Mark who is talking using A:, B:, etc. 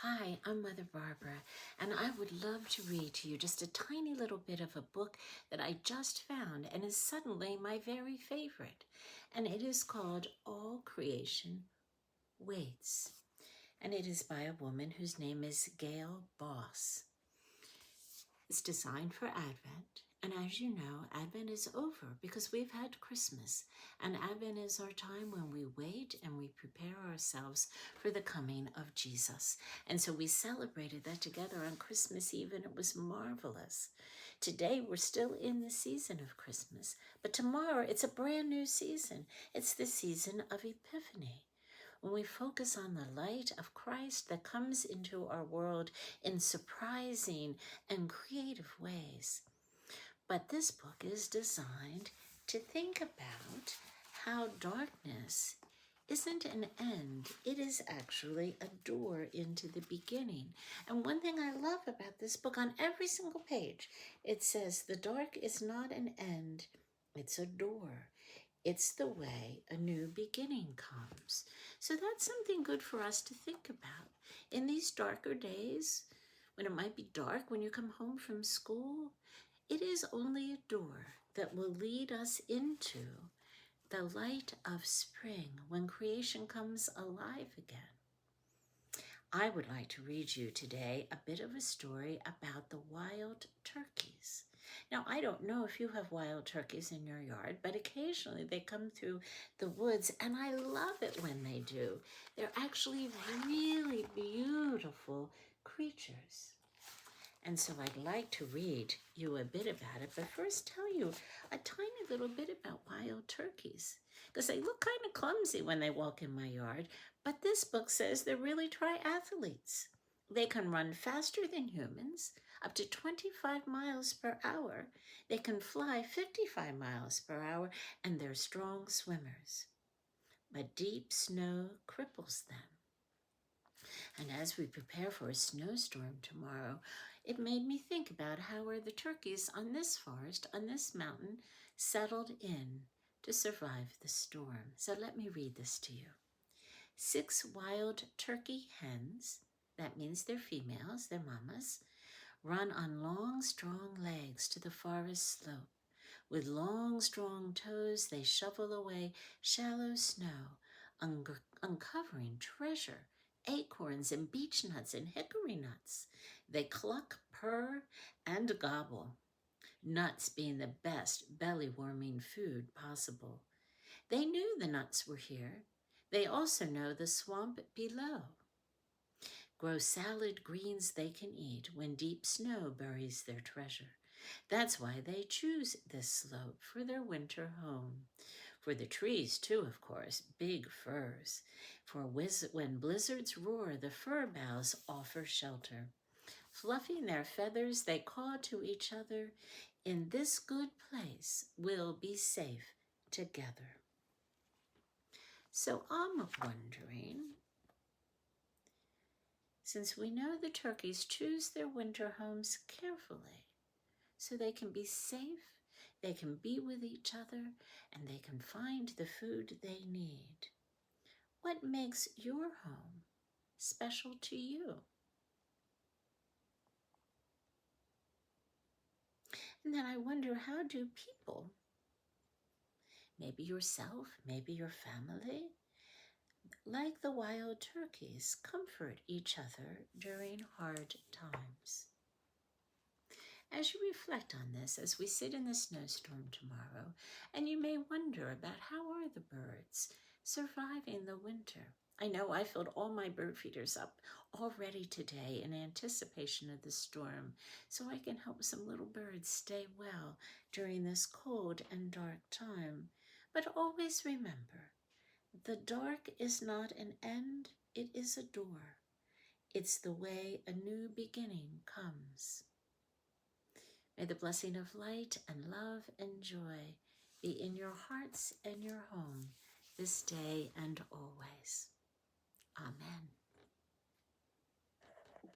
A: Hi, I'm Mother Barbara, and I would love to read to you just a tiny little bit of a book that I just found and is suddenly my very favorite. And it is called All Creation Waits. And it is by a woman whose name is Gail Boss. It's designed for Advent. And as you know, Advent is over because we've had Christmas. And Advent is our time when we wait and we prepare ourselves for the coming of Jesus. And so we celebrated that together on Christmas Eve, and it was marvelous. Today, we're still in the season of Christmas, but tomorrow it's a brand new season. It's the season of Epiphany, when we focus on the light of Christ that comes into our world in surprising and creative ways. But this book is designed to think about how darkness isn't an end. It is actually a door into the beginning. And one thing I love about this book, on every single page, it says the dark is not an end, it's a door. It's the way a new beginning comes. So that's something good for us to think about. In these darker days, when it might be dark when you come home from school, it is only a door that will lead us into the light of spring when creation comes alive again. I would like to read you today a bit of a story about the wild turkeys. Now, I don't know if you have wild turkeys in your yard, but occasionally they come through the woods, and I love it when they do. They're actually really beautiful creatures. And so I'd like to read you a bit about it, but first tell you a tiny little bit about wild turkeys, because they look kind of clumsy when they walk in my yard, but this book says they're really triathletes. They can run faster than humans, up to 25 miles per hour. They can fly 55 miles per hour, and they're strong swimmers. But deep snow cripples them. And as we prepare for a snowstorm tomorrow, it made me think about how are the turkeys on this forest, on this mountain, settled in to survive the storm. So let me read this to you. 6 wild turkey hens, that means they're females, they're mamas, run on long, strong legs to the forest slope. With long, strong toes, they shovel away shallow snow, uncovering treasure, acorns and beech nuts and hickory nuts. They cluck, purr, and gobble, nuts being the best belly-warming food possible. They knew the nuts were here. They also know the swamp below. Grow salad greens they can eat when deep snow buries their treasure. That's why they choose this slope for their winter home. For the trees, too, of course, big firs. For when blizzards roar, the fir boughs offer shelter. Fluffing their feathers, they call to each other, "In this good place, we'll be safe together." So I'm wondering, since we know the turkeys choose their winter homes carefully so they can be safe, they can be with each other, and they can find the food they need, what makes your home special to you? And then I wonder, how do people, maybe yourself, maybe your family, like the wild turkeys, comfort each other during hard times? As you reflect on this, as we sit in the snowstorm tomorrow, and you may wonder about how are the birds surviving the winter. I know I filled all my bird feeders up already today in anticipation of the storm, so I can help some little birds stay well during this cold and dark time. But always remember, the dark is not an end, it is a door. It's the way a new beginning comes. May the blessing of light and love and joy be in your hearts and your home this day and always. Amen.